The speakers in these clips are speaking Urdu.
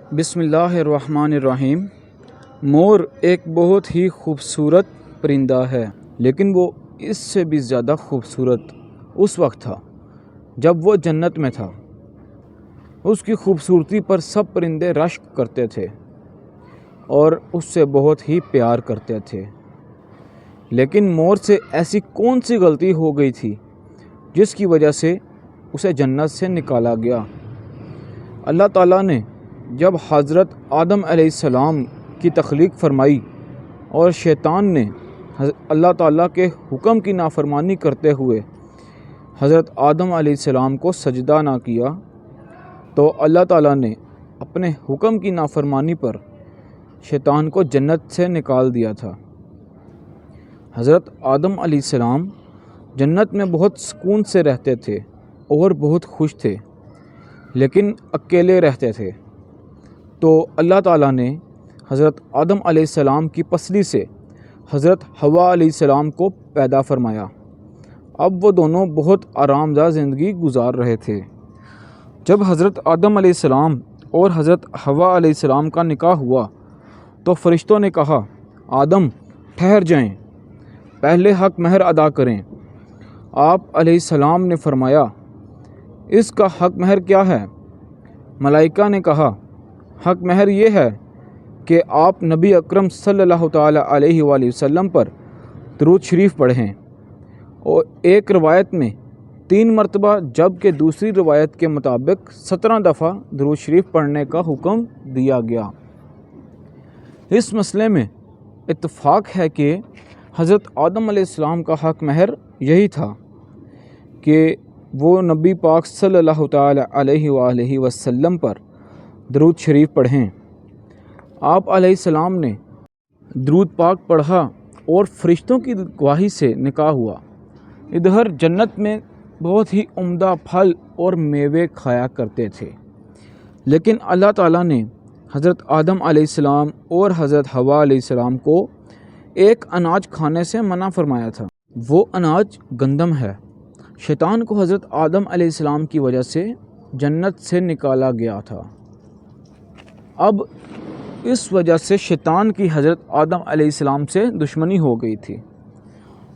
بسم اللہ الرحمن الرحیم۔ مور ایک بہت ہی خوبصورت پرندہ ہے، لیکن وہ اس سے بھی زیادہ خوبصورت اس وقت تھا جب وہ جنت میں تھا۔ اس کی خوبصورتی پر سب پرندے رشک کرتے تھے اور اس سے بہت ہی پیار کرتے تھے، لیکن مور سے ایسی کون سی غلطی ہو گئی تھی جس کی وجہ سے اسے جنت سے نکالا گیا؟ اللہ تعالیٰ نے جب حضرت آدم علیہ السلام کی تخلیق فرمائی اور شیطان نے اللہ تعالیٰ کے حکم کی نافرمانی کرتے ہوئے حضرت آدم علیہ السلام کو سجدہ نہ کیا، تو اللہ تعالیٰ نے اپنے حکم کی نافرمانی پر شیطان کو جنت سے نکال دیا تھا۔ حضرت آدم علیہ السلام جنت میں بہت سکون سے رہتے تھے اور بہت خوش تھے، لیکن اکیلے رہتے تھے۔ تو اللہ تعالیٰ نے حضرت آدم علیہ السلام کی پسلی سے حضرت حوا علیہ السلام کو پیدا فرمایا۔ اب وہ دونوں بہت آرام دہ زندگی گزار رہے تھے۔ جب حضرت آدم علیہ السلام اور حضرت حوا علیہ السلام کا نکاح ہوا تو فرشتوں نے کہا، آدم ٹھہر جائیں، پہلے حق مہر ادا کریں۔ آپ علیہ السلام نے فرمایا، اس کا حق مہر کیا ہے؟ ملائکہ نے کہا، حق مہر یہ ہے کہ آپ نبی اکرم صلی اللہ تعالیٰ علیہ وآلہ وسلم پر درود شریف پڑھیں، اور ایک روایت میں 3 مرتبہ جبکہ دوسری روایت کے مطابق 17 دفعہ درود شریف پڑھنے کا حکم دیا گیا۔ اس مسئلے میں اتفاق ہے کہ حضرت آدم علیہ السلام کا حق مہر یہی تھا کہ وہ نبی پاک صلی اللہ تعالیٰ علیہ وآلہ وسلم پر درود شریف پڑھیں۔ آپ علیہ السلام نے درود پاک پڑھا اور فرشتوں کی گواہی سے نکاح ہوا۔ ادھر جنت میں بہت ہی عمدہ پھل اور میوے کھایا کرتے تھے، لیکن اللہ تعالیٰ نے حضرت آدم علیہ السلام اور حضرت حوا علیہ السلام کو ایک اناج کھانے سے منع فرمایا تھا۔ وہ اناج گندم ہے۔ شیطان کو حضرت آدم علیہ السلام کی وجہ سے جنت سے نکالا گیا تھا۔ اب اس وجہ سے شیطان کی حضرت آدم علیہ السلام سے دشمنی ہو گئی تھی۔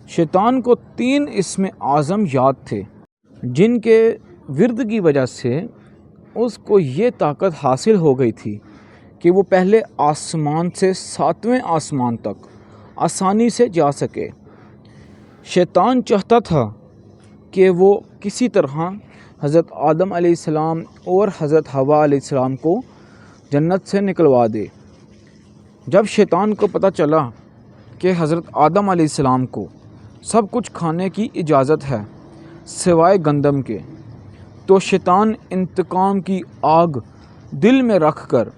شیطان کو 3 اسم اعظم یاد تھے، جن کے ورد کی وجہ سے اس کو یہ طاقت حاصل ہو گئی تھی کہ وہ پہلے آسمان سے 7ویں آسمان تک آسانی سے جا سکے۔ شیطان چاہتا تھا کہ وہ کسی طرح حضرت آدم علیہ السلام اور حضرت حوا علیہ السلام کو جنت سے نکلوا دے۔ جب شیطان کو پتہ چلا کہ حضرت آدم علیہ السلام کو سب کچھ کھانے کی اجازت ہے سوائے گندم کے، تو شیطان انتقام کی آگ دل میں رکھ کر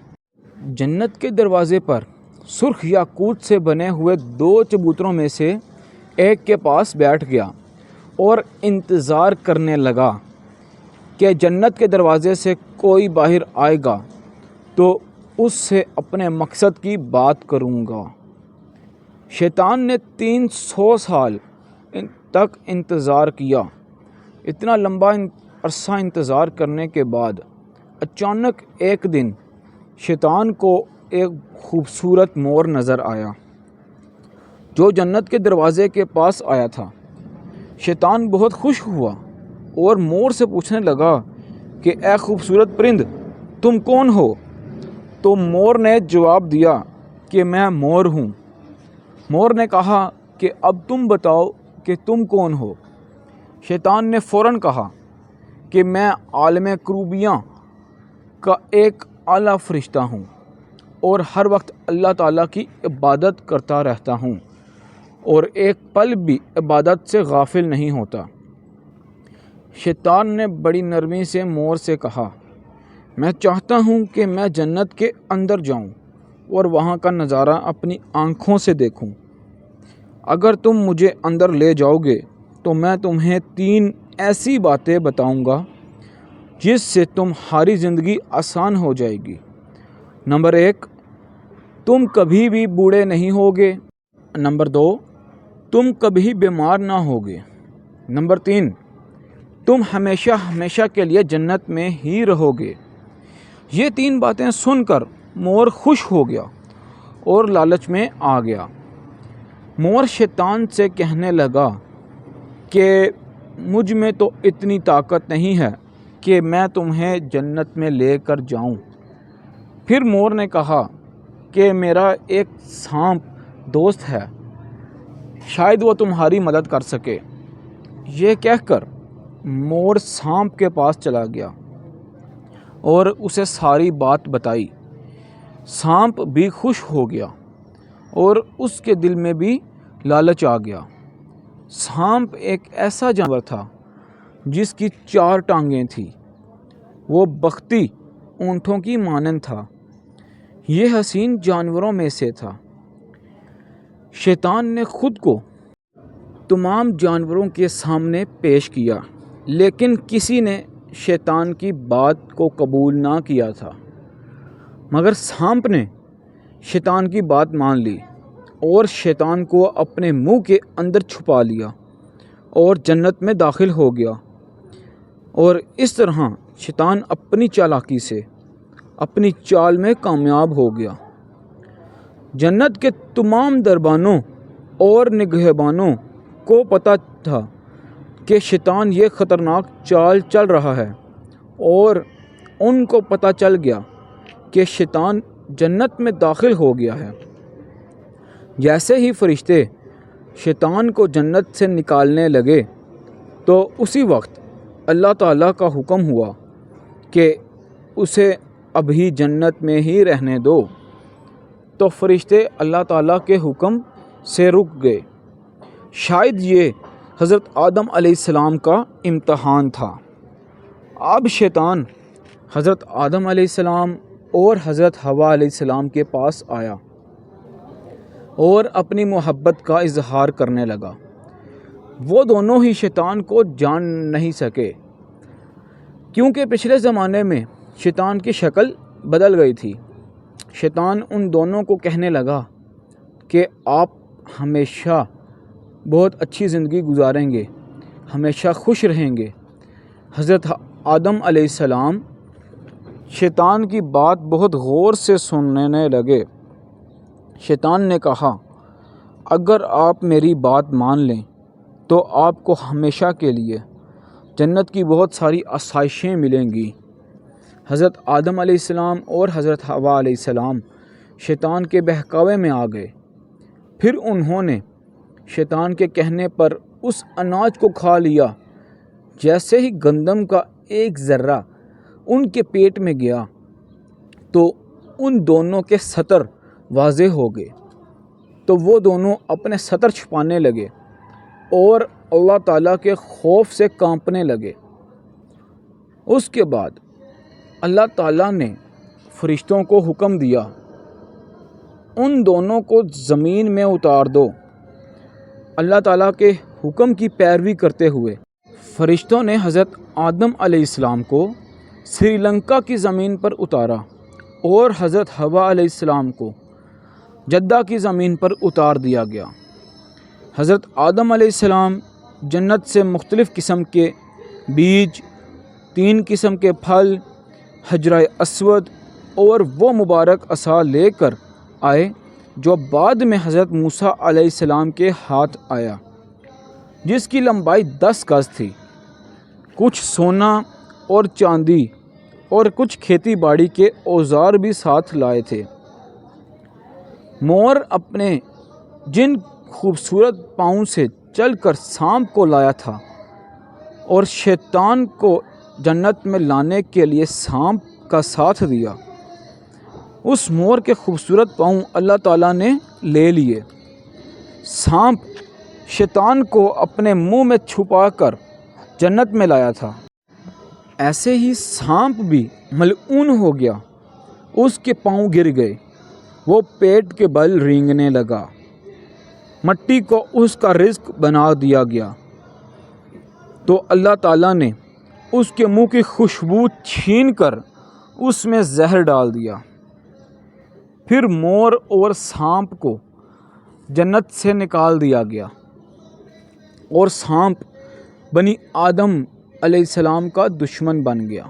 جنت کے دروازے پر سرخ یاقوت سے بنے ہوئے 2 چبوتروں میں سے ایک کے پاس بیٹھ گیا اور انتظار کرنے لگا کہ جنت کے دروازے سے کوئی باہر آئے گا تو اس سے اپنے مقصد کی بات کروں گا۔ شیطان نے 300 سال تک انتظار کیا۔ اتنا لمبا عرصہ انتظار کرنے کے بعد اچانک ایک دن شیطان کو ایک خوبصورت مور نظر آیا جو جنت کے دروازے کے پاس آیا تھا۔ شیطان بہت خوش ہوا اور مور سے پوچھنے لگا کہ اے خوبصورت پرند، تم کون ہو؟ تو مور نے جواب دیا کہ میں مور ہوں۔ مور نے کہا کہ اب تم بتاؤ کہ تم کون ہو؟ شیطان نے فوراً کہا کہ میں عالم کروبیاں کا ایک اعلیٰ فرشتہ ہوں اور ہر وقت اللہ تعالیٰ کی عبادت کرتا رہتا ہوں اور ایک پل بھی عبادت سے غافل نہیں ہوتا۔ شیطان نے بڑی نرمی سے مور سے کہا، میں چاہتا ہوں کہ میں جنت کے اندر جاؤں اور وہاں کا نظارہ اپنی آنکھوں سے دیکھوں۔ اگر تم مجھے اندر لے جاؤ گے تو میں تمہیں 3 ایسی باتیں بتاؤں گا جس سے تمہاری زندگی آسان ہو جائے گی۔ نمبر 1، تم کبھی بھی بوڑھے نہیں ہوگے۔ نمبر 2، تم کبھی بیمار نہ ہوگے۔ نمبر 3، تم ہمیشہ ہمیشہ کے لیے جنت میں ہی رہو گے۔ یہ 3 باتیں سن کر مور خوش ہو گیا اور لالچ میں آ گیا۔ مور شیطان سے کہنے لگا کہ مجھ میں تو اتنی طاقت نہیں ہے کہ میں تمہیں جنت میں لے کر جاؤں۔ پھر مور نے کہا کہ میرا ایک سانپ دوست ہے، شاید وہ تمہاری مدد کر سکے۔ یہ کہہ کر مور سانپ کے پاس چلا گیا اور اسے ساری بات بتائی۔ سانپ بھی خوش ہو گیا اور اس کے دل میں بھی لالچ آ گیا۔ سانپ ایک ایسا جانور تھا جس کی 4 ٹانگیں تھیں۔ وہ بختی اونٹوں کی مانند تھا۔ یہ حسین جانوروں میں سے تھا۔ شیطان نے خود کو تمام جانوروں کے سامنے پیش کیا، لیکن کسی نے شیطان کی بات کو قبول نہ کیا تھا، مگر سانپ نے شیطان کی بات مان لی اور شیطان کو اپنے منہ کے اندر چھپا لیا اور جنت میں داخل ہو گیا۔ اور اس طرح شیطان اپنی چالاکی سے اپنی چال میں کامیاب ہو گیا۔ جنت کے تمام دربانوں اور نگہبانوں کو پتہ تھا کہ شیطان یہ خطرناک چال چل رہا ہے، اور ان کو پتہ چل گیا کہ شیطان جنت میں داخل ہو گیا ہے۔ جیسے ہی فرشتے شیطان کو جنت سے نکالنے لگے تو اسی وقت اللہ تعالیٰ کا حکم ہوا کہ اسے ابھی جنت میں ہی رہنے دو۔ تو فرشتے اللہ تعالیٰ کے حکم سے رک گئے۔ شاید یہ حضرت آدم علیہ السلام کا امتحان تھا۔ اب شیطان حضرت آدم علیہ السلام اور حضرت حوا علیہ السلام کے پاس آیا اور اپنی محبت کا اظہار کرنے لگا۔ وہ دونوں ہی شیطان کو جان نہیں سکے، کیونکہ پچھلے زمانے میں شیطان کی شکل بدل گئی تھی۔ شیطان ان دونوں کو کہنے لگا کہ آپ ہمیشہ بہت اچھی زندگی گزاریں گے، ہمیشہ خوش رہیں گے۔ حضرت آدم علیہ السلام شیطان کی بات بہت غور سے سننے لگے۔ شیطان نے کہا، اگر آپ میری بات مان لیں تو آپ کو ہمیشہ کے لیے جنت کی بہت ساری آسائشیں ملیں گی۔ حضرت آدم علیہ السلام اور حضرت حوا علیہ السلام شیطان کے بہکاوے میں آ گئے۔ پھر انہوں نے شیطان کے کہنے پر اس اناج کو کھا لیا۔ جیسے ہی گندم کا ایک ذرہ ان کے پیٹ میں گیا تو ان دونوں کے ستر واضح ہو گئے، تو وہ دونوں اپنے ستر چھپانے لگے اور اللہ تعالیٰ کے خوف سے کانپنے لگے۔ اس کے بعد اللہ تعالیٰ نے فرشتوں کو حکم دیا، ان دونوں کو زمین میں اتار دو۔ اللہ تعالیٰ کے حکم کی پیروی کرتے ہوئے فرشتوں نے حضرت آدم علیہ السلام کو سری لنکا کی زمین پر اتارا اور حضرت حوا علیہ السلام کو جدہ کی زمین پر اتار دیا گیا۔ حضرت آدم علیہ السلام جنت سے مختلف قسم کے بیج، 3 قسم کے پھل، حجرہ اسود اور وہ مبارک عصا لے کر آئے جو بعد میں حضرت موسیٰ علیہ السلام کے ہاتھ آیا، جس کی لمبائی 10 گز تھی۔ کچھ سونا اور چاندی اور کچھ کھیتی باڑی کے اوزار بھی ساتھ لائے تھے۔ مور اپنے جن خوبصورت پاؤں سے چل کر سانپ کو لایا تھا اور شیطان کو جنت میں لانے کے لیے سانپ کا ساتھ دیا، اس مور کے خوبصورت پاؤں اللہ تعالیٰ نے لے لیے۔ سانپ شیطان کو اپنے منہ میں چھپا کر جنت میں لایا تھا۔ ایسے ہی سانپ بھی ملعون ہو گیا، اس کے پاؤں گر گئے، وہ پیٹ کے بل رینگنے لگا، مٹی کو اس کا رزق بنا دیا گیا۔ تو اللہ تعالیٰ نے اس کے منہ کی خوشبو چھین کر اس میں زہر ڈال دیا۔ پھر مور اور سانپ کو جنت سے نکال دیا گیا اور سانپ بنی آدم علیہ السلام کا دشمن بن گیا۔